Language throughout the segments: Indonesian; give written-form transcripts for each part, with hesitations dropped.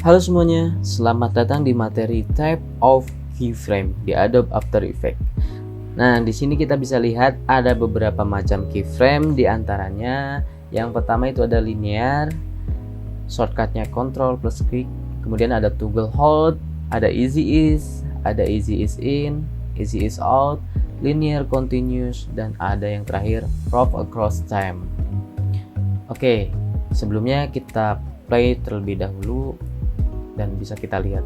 Halo semuanya, selamat datang di materi Type of Keyframe di Adobe After Effects. Nah, di sini kita bisa lihat ada beberapa macam keyframe, di antaranya yang pertama itu ada linear, shortcutnya Ctrl plus klik, kemudian ada toggle hold, ada easy ease, ada easy ease in, easy ease out, linear continuous, dan ada yang terakhir prop across time. Oke, sebelumnya kita play terlebih dahulu dan bisa kita lihat.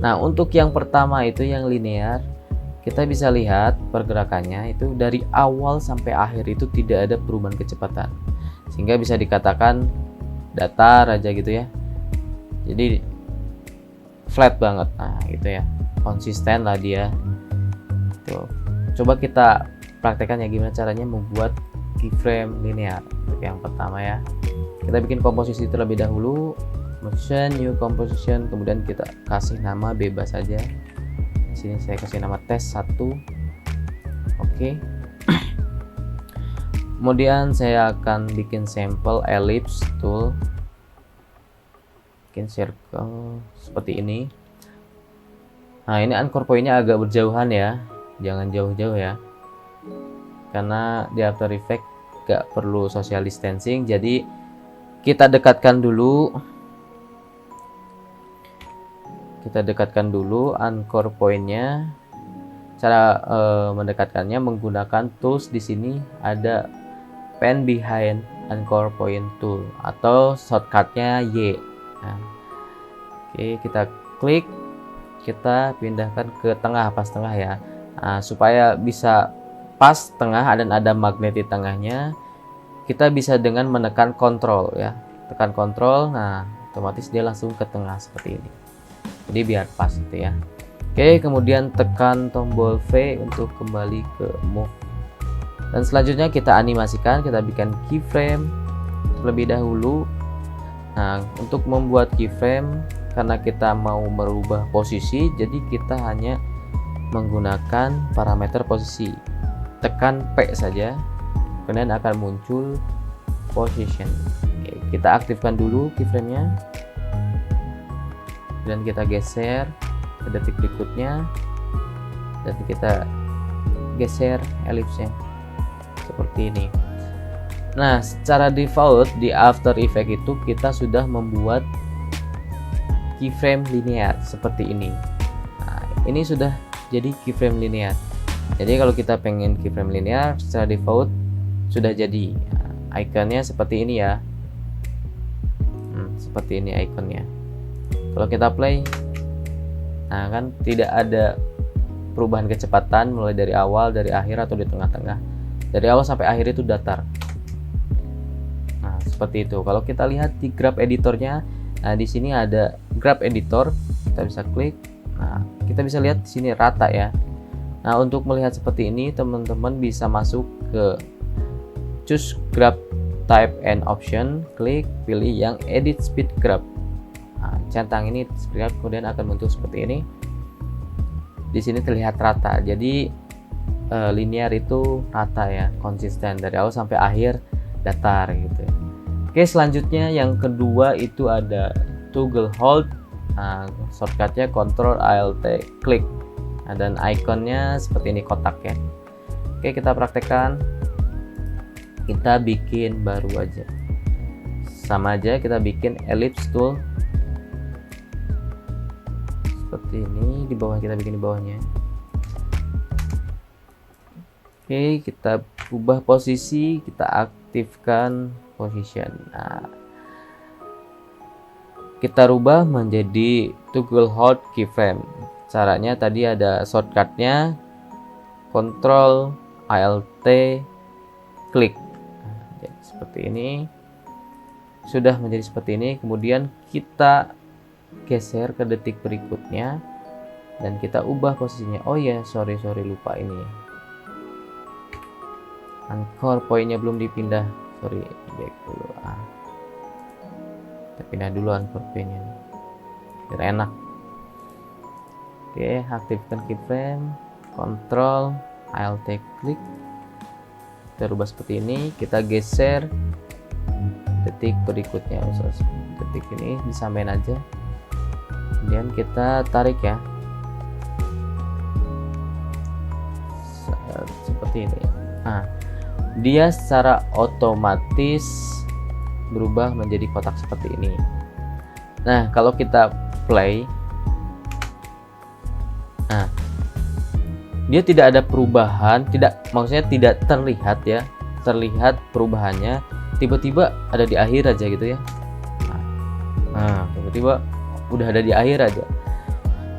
Nah, untuk yang pertama itu yang linear, kita bisa lihat pergerakannya itu dari awal sampai akhir itu tidak ada perubahan kecepatan, sehingga bisa dikatakan datar aja gitu ya. Jadi flat banget, nah gitu ya, konsisten lah dia. Tuh, coba kita praktekkan ya gimana caranya membuat keyframe linear. Untuk yang pertama ya, kita bikin komposisi terlebih dahulu, motion, new composition, kemudian kita kasih nama bebas saja. Di sini saya kasih nama test 1. Oke. Kemudian saya akan bikin sampel ellipse tool, bikin circle seperti ini. Nah, ini anchor point-nya agak berjauhan ya, jangan jauh-jauh ya, karena di After Effects gak perlu social distancing, jadi kita dekatkan dulu. Kita dekatkan dulu anchor point-nya. Cara mendekatkannya menggunakan tools. Di sini ada pen behind anchor point tool atau shortcutnya Y. Nah, oke, kita klik, kita pindahkan ke tengah, pas tengah ya. Nah, supaya bisa pas tengah dan ada magnet di tengahnya, kita bisa dengan menekan Ctrl ya. Tekan Ctrl, nah otomatis dia langsung ke tengah seperti ini. Jadi biar pas gitu ya. Oke, kemudian tekan tombol V untuk kembali ke move. Dan selanjutnya kita animasikan, kita bikin keyframe terlebih dahulu. Nah, untuk membuat keyframe, karena kita mau merubah posisi, jadi kita hanya menggunakan parameter posisi. Tekan P saja, kemudian akan muncul position. Oke, kita aktifkan dulu keyframe-nya. Dan kita geser ke detik berikutnya, dan kita geser elipsnya seperti ini. Nah, secara default di After Effects itu kita sudah membuat keyframe linear seperti ini. Nah, ini sudah jadi keyframe linear. Jadi kalau kita pengen keyframe linear secara default sudah jadi. Nah, ikonnya seperti ini ya. Seperti ini ikonnya. Kalau kita play, nah kan tidak ada perubahan kecepatan mulai dari awal, dari akhir, atau di tengah-tengah. Dari awal sampai akhir itu datar. Nah, seperti itu. Kalau kita lihat di graph editornya, nah di sini ada graph editor, kita bisa klik. Nah, kita bisa lihat di sini rata ya. Nah, untuk melihat seperti ini, teman-teman bisa masuk ke choose graph type and option, klik, pilih yang edit speed graph. Nah, centang ini kemudian akan muncul seperti ini. Di sini terlihat rata, jadi linear itu rata ya, konsisten dari awal sampai akhir datar gitu. Oke, selanjutnya yang kedua itu ada toggle hold. Nah, shortcutnya Ctrl Alt klik. Nah, dan ikonnya seperti ini, kotak ya. Oke, kita praktekkan. Kita bikin baru aja, sama aja, kita bikin ellipse tool seperti ini. Di bawah kita bikin di bawahnya. Oke, kita ubah posisi, kita aktifkan position. Nah, kita rubah menjadi toggle hold keyframe. Caranya tadi ada shortcutnya Ctrl Alt klik. Nah, jadi seperti ini. Sudah menjadi seperti ini. Kemudian kita geser ke detik berikutnya dan kita ubah posisinya. Oh ya, sorry lupa ini. Anchor point-nya belum dipindah. Sorry, back dulu. Kita pindah dulu anchor point-nya biar enak. Oke, aktifkan keyframe, Ctrl Alt klik. Kita rubah seperti ini, kita geser detik berikutnya. Misal detik ini disamain aja, kemudian kita tarik ya, seperti ini. Nah, dia secara otomatis berubah menjadi kotak seperti ini. Nah, kalau kita play, nah dia tidak ada perubahan, maksudnya tidak terlihat ya, terlihat perubahannya tiba-tiba ada di akhir aja gitu ya. Nah, tiba-tiba udah ada di akhir aja,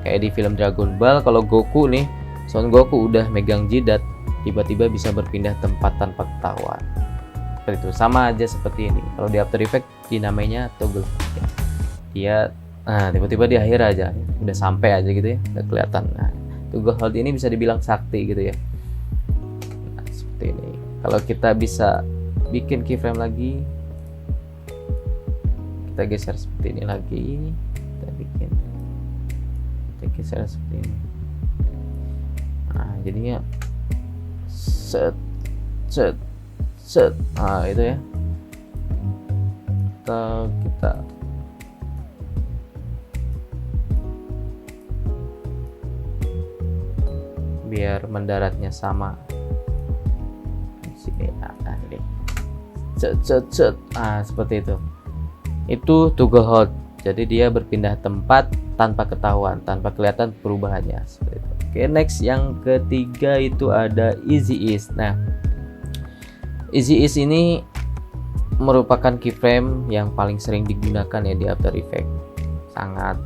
kayak di film Dragon Ball. Kalau Goku nih, Son Goku udah megang jidat, tiba-tiba bisa berpindah tempat tanpa ketahuan. Seperti itu, sama aja seperti ini. Kalau di After Effects dinamainya toggle ya. Dia tiba-tiba di akhir aja udah sampai aja gitu ya, udah kelihatan. Nah, toggle hold ini bisa dibilang sakti gitu ya. Nah, seperti ini. Kalau kita bisa bikin keyframe lagi, kita geser seperti ini lagi, kita geser seperti ini. Nah, jadinya set. Nah, itu ya. Kita biar mendaratnya sama di sini. Nah, ini seperti itu toggle hold. Jadi dia berpindah tempat tanpa ketahuan, tanpa kelihatan perubahannya seperti itu. Oke, next yang ketiga itu ada easy ease. Nah, easy ease ini merupakan keyframe yang paling sering digunakan ya di After Effects, sangat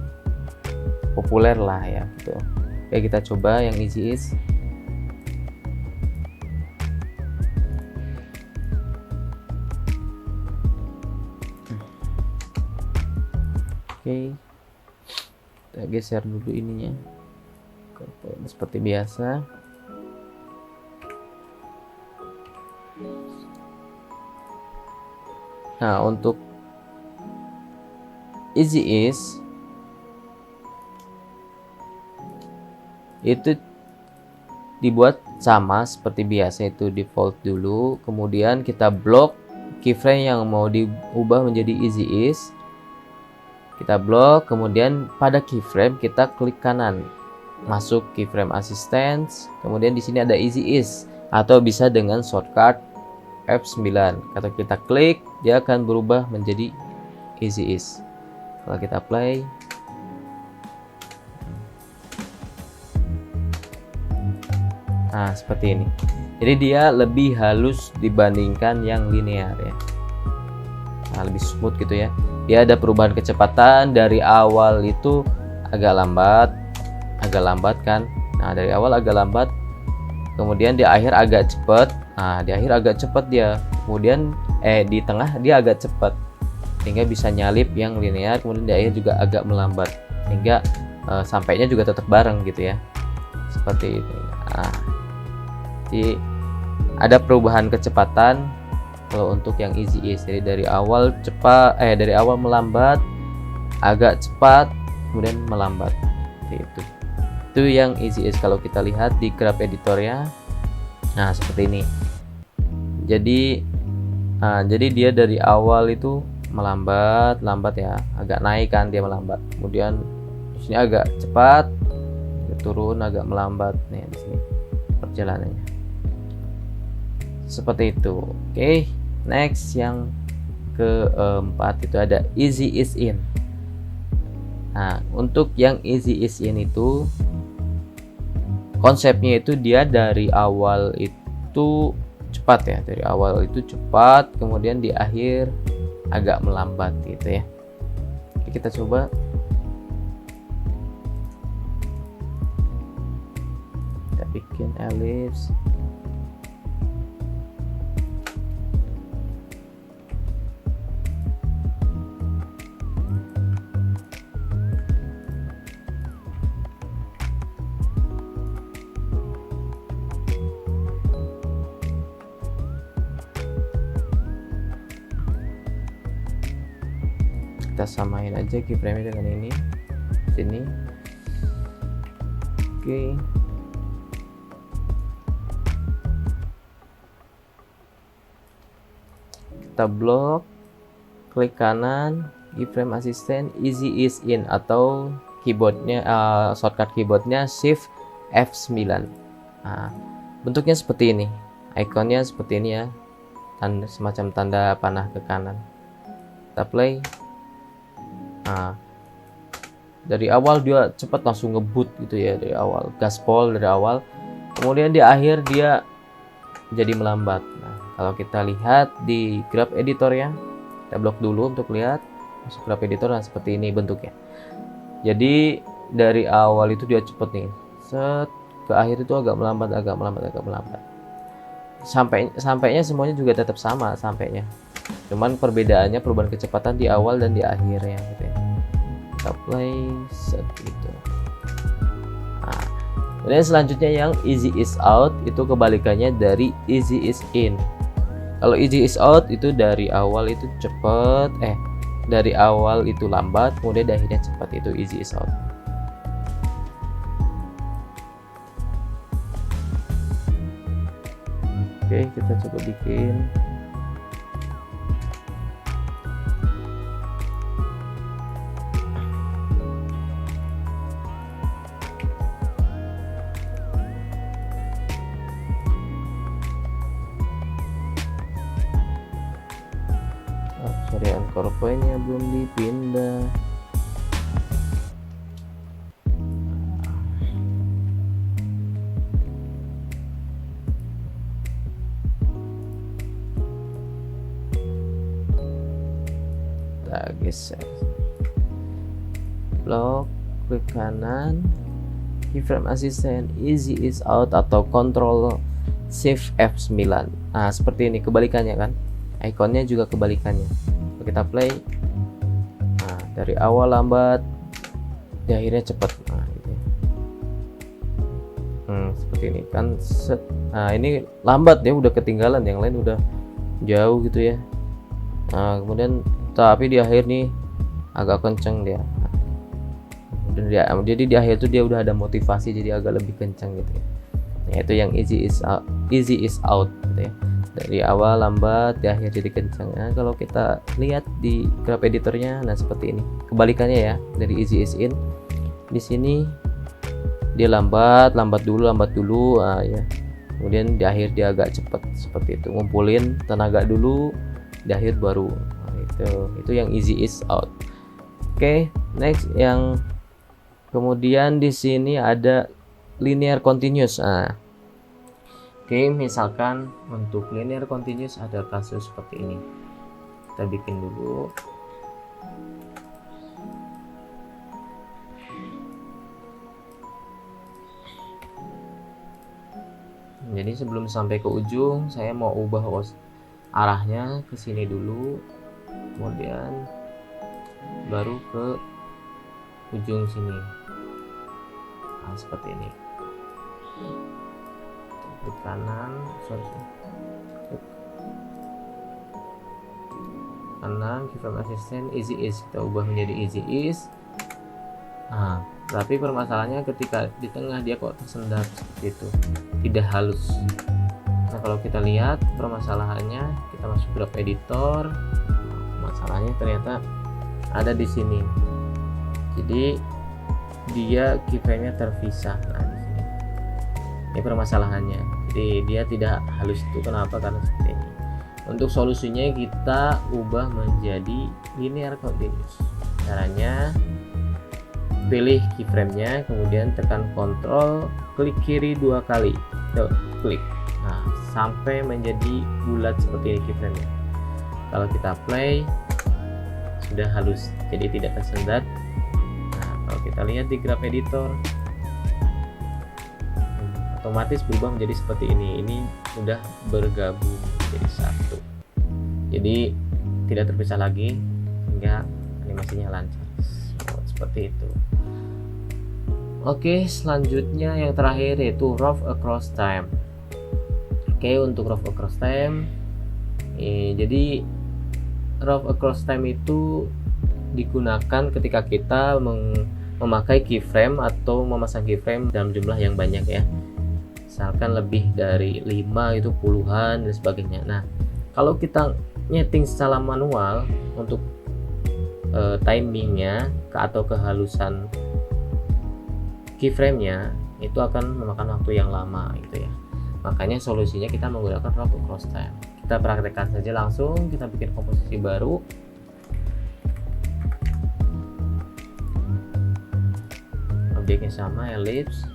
populer lah ya gitu. Oke, kita coba yang easy ease. Oke, kita geser dulu ininya seperti biasa. Nah, untuk easy ease itu dibuat sama seperti biasa, itu default dulu, kemudian kita blok keyframe yang mau diubah menjadi easy ease. Kita blok, kemudian pada keyframe kita klik kanan, masuk keyframe assistance, kemudian di sini ada easy ease, atau bisa dengan shortcut F9. Kalau kita klik, dia akan berubah menjadi easy ease. Kalau kita play, nah seperti ini. Jadi dia lebih halus dibandingkan yang linear ya. Nah, lebih smooth gitu ya. Dia ada perubahan kecepatan, dari awal itu agak lambat kan. Nah, dari awal agak lambat, kemudian di akhir agak cepat. Nah, di akhir agak cepat dia. Kemudian di tengah dia agak cepat, sehingga bisa nyalip yang linear. Kemudian di akhir juga agak melambat, sehingga sampainya juga tetap bareng gitu ya. Seperti ini. Nah, jadi ada perubahan kecepatan kalau untuk yang easy ease. Jadi dari awal dari awal melambat, agak cepat, kemudian melambat. Seperti itu yang easy ease kalau kita lihat di graph editornya. Nah, seperti ini. Jadi dia dari awal itu melambat ya, agak naik kan, dia melambat. Kemudian di sini agak cepat, turun agak melambat nih di sini perjalanannya. Seperti itu. Oke, next yang keempat itu ada easy ease in. Nah, untuk yang easy ease in itu konsepnya itu dia dari awal itu cepat ya, dari awal itu cepat, kemudian di akhir agak melambat gitu ya. Oke, kita coba. Kita bikin ellipse. Kita samain aja keyframe dengan ini sini. Oke, kita blok, klik kanan, keyframe assistant, easy ease in, atau keyboardnya shortcut keyboardnya shift F9. Nah, bentuknya seperti ini, ikonnya seperti ini ya, semacam tanda panah ke kanan. Kita play. Nah, dari awal dia cepat langsung ngebut gitu ya, dari awal gaspol dari awal, kemudian di akhir dia jadi melambat. Nah, kalau kita lihat di graph editor ya, kita blok dulu untuk lihat masuk graph editor. Nah, seperti ini bentuknya. Jadi dari awal itu dia cepet nih, set, ke akhir itu agak melambat. Sampainya semuanya juga tetap sama sampainya, cuman perbedaannya perubahan kecepatan di awal dan di akhirnya gitu ya. Kita play set gitu. Nah, kemudian selanjutnya yang easy is out, itu kebalikannya dari easy is in. Kalau easy is out itu dari awal itu cepet, dari awal itu lambat, kemudian di akhirnya cepat, itu easy is out. Oke, kita coba bikin. Sorry, anchor point-nya belum dipindah. Kita geser. Blok, klik kanan, keyframe assistant, easy is out, atau control shift F9. Nah, seperti ini kebalikannya kan, ikonnya juga kebalikannya. Kita play. Nah, dari awal lambat, di akhirnya cepat. Nah, gitu ya. Seperti ini kan. Nah, ini lambat ya, udah ketinggalan, yang lain udah jauh gitu ya. Nah, kemudian tapi di akhir nih agak kenceng dia. Jadi di akhir tuh dia udah ada motivasi, jadi agak lebih kenceng gitu ya. Nah, itu yang easy is out gitu ya. Dari awal lambat, di akhir jadi kenceng. Nah, kalau kita lihat di graph editornya, nah seperti ini. Kebalikannya ya, dari easy is in. Di sini dia lambat dulu, ya. Kemudian di akhir dia agak cepat, seperti itu. Ngumpulin tenaga dulu, di akhir baru. Nah, itu yang easy is out. Oke, next yang kemudian di sini ada linear continuous. Nah, oke, misalkan untuk linear continuous ada kasus seperti ini. Kita bikin dulu. Jadi sebelum sampai ke ujung, saya mau ubah arahnya ke sini dulu, kemudian baru ke ujung sini. Nah, seperti ini. Klik kanan, kanan, keyframe assistant, easy is, kita ubah menjadi easy is. Nah, tapi permasalahannya ketika di tengah dia kok tersendat seperti itu, tidak halus. Nah, kalau kita lihat permasalahannya, kita masuk graph editor. Masalahnya ternyata ada di sini. Jadi dia keyframe-nya terpisah. Nah, di sini. Ini permasalahannya. Jadi dia tidak halus itu kenapa? Karena seperti ini. Untuk solusinya kita ubah menjadi linear continuous. Caranya pilih keyframe-nya, kemudian tekan Ctrl, klik kiri 2 kali. Klik. Nah, sampai menjadi bulat seperti ini keyframe-nya. Kalau kita play, sudah halus, jadi tidak tersendat. Nah, kalau kita lihat di graph editor, otomatis berubah menjadi seperti ini. Ini sudah bergabung menjadi satu, jadi tidak terpisah lagi, sehingga animasinya lancar. Seperti itu. Oke, selanjutnya yang terakhir yaitu rough across time. Oke, untuk rough across time, jadi rough across time itu digunakan ketika kita memakai keyframe atau memasang keyframe dalam jumlah yang banyak ya. Misalkan lebih dari 5 itu puluhan dan sebagainya. Nah, kalau kita nyeting secara manual untuk timingnya atau kehalusan keyframe-nya itu akan memakan waktu yang lama gitu ya. Makanya solusinya kita menggunakan rough across time. Kita praktekkan saja langsung, kita bikin komposisi baru. Objeknya sama, ellipse.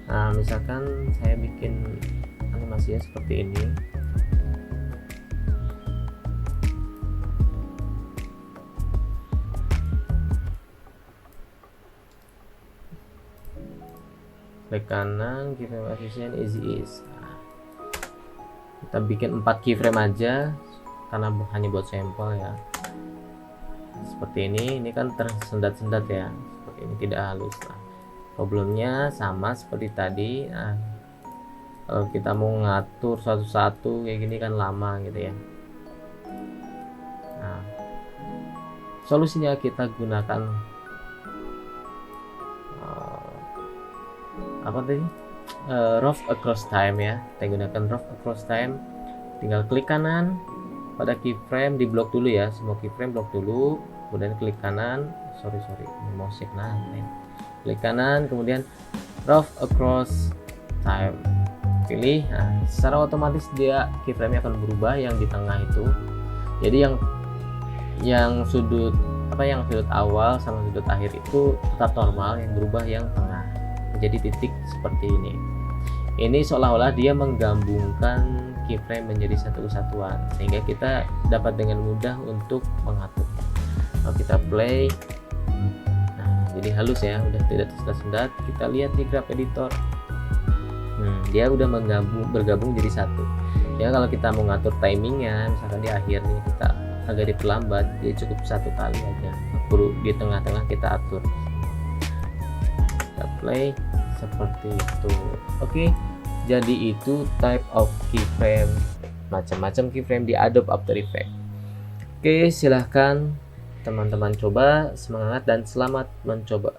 Nah, misalkan saya bikin animasinya seperti ini. Klik kanan, keyframe efficient easy ease. Nah, kita bikin 4 keyframe aja karena hanya buat sampel ya. Seperti ini kan tersendat-sendat ya, seperti ini, tidak halus. Nah, problemnya sama seperti tadi. Nah, kalau kita mau ngatur satu-satu kayak gini kan lama gitu ya. Nah, solusinya kita gunakan rough across time ya. Kita gunakan rough across time. Tinggal klik kanan pada keyframe, di blok dulu ya, semua keyframe blok dulu, kemudian klik kanan. Sorry mouse nah, klik kanan, kemudian rough across time, pilih. Nah, secara otomatis dia keyframe akan berubah yang di tengah itu. Jadi yang sudut awal sama sudut akhir itu tetap normal, yang berubah yang tengah menjadi titik seperti ini. Ini seolah-olah dia menggabungkan keyframe menjadi satu kesatuan, sehingga kita dapat dengan mudah untuk mengatur. Kalau kita play, nah jadi halus ya, udah tidak tersendat-sendat. Kita lihat di graph editor, dia udah bergabung jadi satu. Ya kalau kita mau ngatur timingnya, misalkan di akhir nih kita agak diperlambat, dia cukup satu kali aja, perlu di tengah-tengah kita atur. Kita play seperti itu. Oke, jadi itu type of keyframe, macam-macam keyframe di Adobe After Effects. Oke, silahkan teman-teman coba. Semangat dan selamat mencoba.